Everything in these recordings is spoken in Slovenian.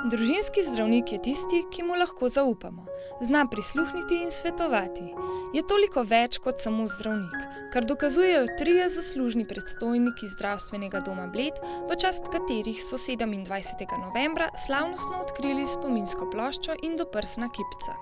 Družinski zdravnik je tisti, ki mu lahko zaupamo. Zna prisluhniti in svetovati. Je toliko več kot samo zdravnik, kar dokazujejo 3 zaslužni predstojniki zdravstvenega doma Bled, v čast katerih so 27. novembra slavnostno odkrili spominsko ploščo in doprsna kipca.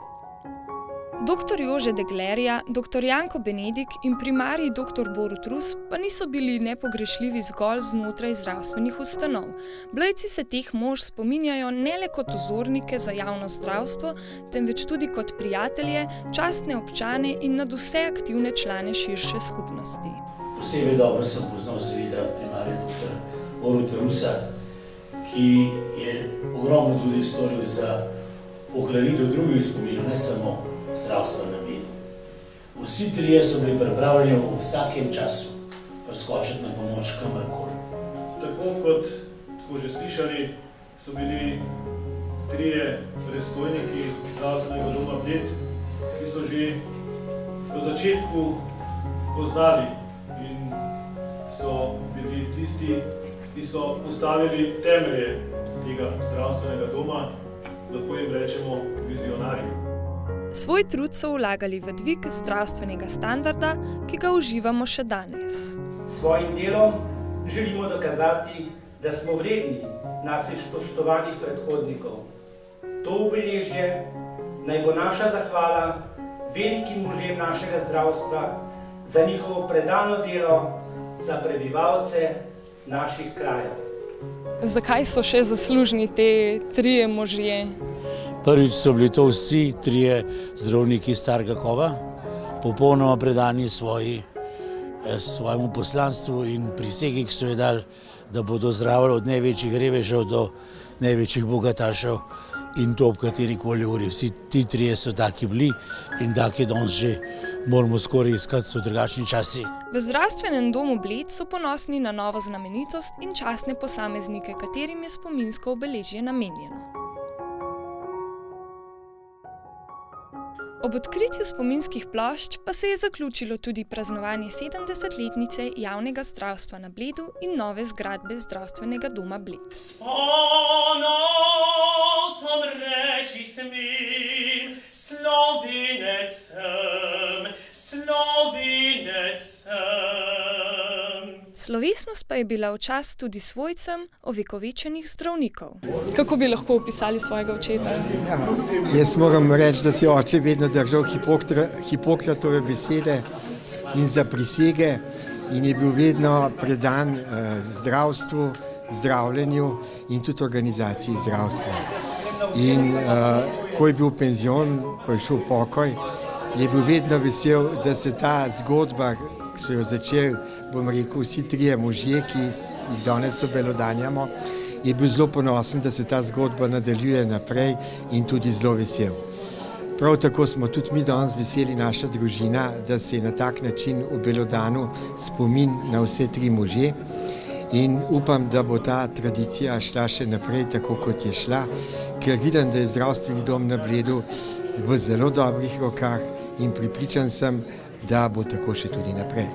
Dr. Jože Deglerja, dr. Janko Benedik in primarij dr. Borut Rus pa niso bili nepogrešljivi zgolj znotraj zdravstvenih ustanov. Blejci se teh mož spominjajo ne le kot vzornike za javno zdravstvo, temveč tudi kot prijatelje, častne občane in nadvse aktivne člane širše skupnosti. Posebej dobro sem poznal seveda primarja dr. Boruta Rusa, ki je ogromno tudi storil za ohranitev drugih spominov, ne samo zdravstva na Bledu. Vsi 3 so bili pripravljeni v vsakem času preskočiti na pomoč kamorkoli. Tako kot smo že slišali, so bili 3 predstojniki zdravstvenega doma Bled, ki so že v začetku poznali in so bili tisti, ki so postavili temelje tega zdravstvenega doma, lahko jim rečemo vizionarji. Svoj trud so vlagali v dvig zdravstvenega standarda, ki ga uživamo še danes. S svojim delom želimo dokazati, da smo vredni naših spoštovanih predhodnikov. To obeležje naj bo naša zahvala velikim možem našega zdravstva za njihovo predano delo za prebivalce naših krajev. Zakaj so še zaslužni te 3 možje? Prvič so bili to vsi 3 zdravniki starega kova, popolnoma predani svojemu poslanstvu in prisegi, ki so jo dali, da bodo zdravili od največjih revežev do največjih bogatašev in to ob katerikoli uri. Vsi ti 3 so taki bili in taki danes že moramo skoraj iskati, so drugačni časi. V zdravstvenem domu Bled so ponosni na novo znamenitost in častne posameznike, katerim je spominsko obeležje namenjeno. Ob odkritju spominskih plošč pa se je zaključilo tudi praznovanje 70-letnice javnega zdravstva na Bledu in nove zgradbe zdravstvenega doma Bled. Slovesnost pa je bila v čast tudi svojcem ovekovečenih zdravnikov. Kako bi lahko opisali svojega očeta? Ja, jaz moram reči, da si oče vedno držal Hipokratove besede in zaprisege in je bil vedno predan zdravstvu, zdravljenju in tudi organizaciji zdravstva. In ko je bil penzion, ko je šel v pokoj, je bil vedno vesel, da se ta zgodba, ki so jo začeli, bom rekel, vsi 3 možje, ki jih danes obelodanjamo, je bil zelo ponosen, da se ta zgodba nadaljuje naprej in tudi zelo vesel. Prav tako smo tudi mi danes veseli, naša družina, da se je na tak način obelodanil spomin na vse 3 možje in upam, da bo ta tradicija šla še naprej tako, kot je šla, ker vidim, da je zdravstveni dom na Bledu v zelo dobrih rokah in prepričan sem, da bo tako še tudi naprej.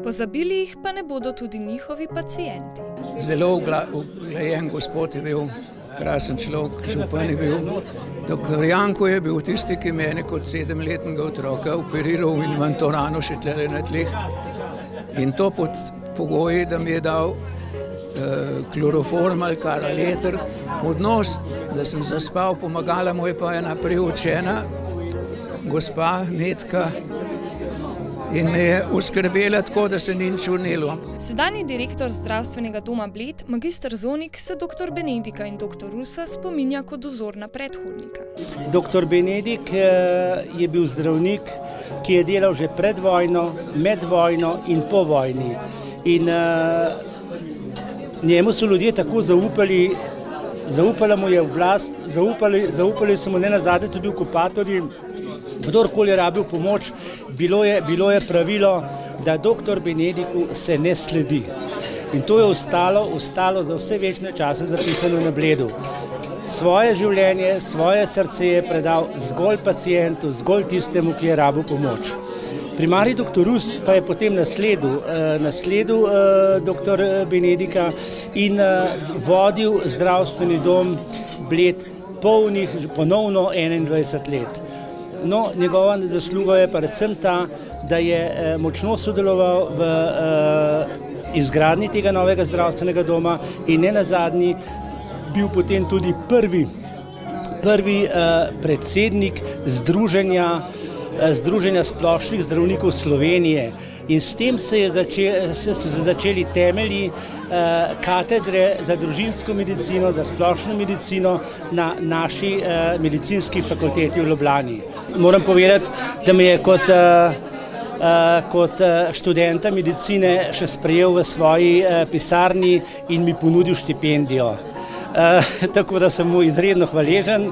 Pozabili jih pa ne bodo tudi njihovi pacienti. Zelo uglajen gospod je bil, krasen človek, župan je bil. Dr. Janko je bil tisti, ki mene kot 7-letnega otroka operiral in imam to rano še tlele na tleh. In to pod pogoji, da mi je dal kloroform ali karaleter pod nos, da sem zaspal, pomagala mu je pa ena priučena gospa Metka, in me je oskrbela tako, da se ni nič vrnilo. Sedanji direktor zdravstvenega doma Bled, magister Zonik, se dr. Benedika in dr. Rusa spominja kot vzorna predhodnika. Dr. Benedik je bil zdravnik, ki je delal že pred vojno, med vojno in po vojni. In njemu so ljudje tako zaupala mu je oblast, zaupali so mu nenazadnje tudi okupatorji. Kdorkoli je rabil pomoč, bilo je pravilo, da dr. Benediku se ne sledi. In to je ostalo za vse večne čase zapisano na Bledu. Svoje življenje, svoje srce je predal zgolj pacientu, zgolj tistemu, ki je rabil pomoč. Primarij dr. Rus pa je potem nasledil dr. Benedika in vodil zdravstveni dom Bled ponovno 21 let. No, njegova zasluga je predvsem ta, da je močno sodeloval v izgradnji tega novega zdravstvenega doma in nenazadnje bil potem tudi prvi predsednik Združenja splošnih zdravnikov Slovenije. In s tem so se začeli temelji katedre za družinsko medicino, za splošno medicino na naši medicinski fakulteti v Ljubljani. Moram povedati, da me je kot študenta medicine še sprejel v svoji pisarni in mi ponudil štipendijo. Tako da sem mu izredno hvaležen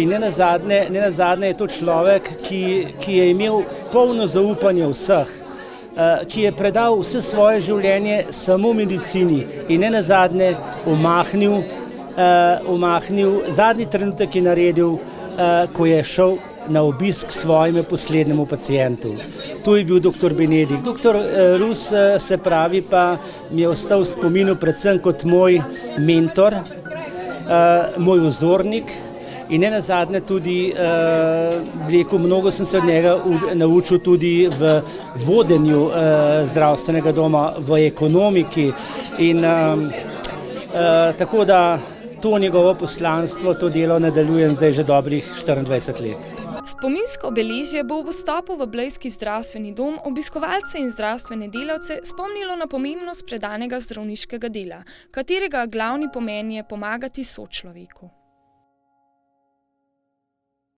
in nenazadnje je to človek, ki je imel polno zaupanje vseh, ki je predal vse svoje življenje samo medicini in nenazadnje omahnil zadnji trenutek je naredil, ko je šel na obisk svojemu poslednjemu pacientu. To je bil dr. Benedik. Dr. Rus se pravi pa mi je ostal v spominu predvsem kot moj mentor, moj vzornik in nenazadnje tudi, mnogo sem se od njega naučil tudi v vodenju zdravstvenega doma, v ekonomiki in tako da to njegovo poslanstvo, to delo nadaljujem zdaj že dobrih 24 let. Spominsko obeležje bo ob vstopu v blejski zdravstveni dom obiskovalce in zdravstvene delavce spomnilo na pomembnost predanega zdravniškega dela, katerega glavni pomen je pomagati sočloveku.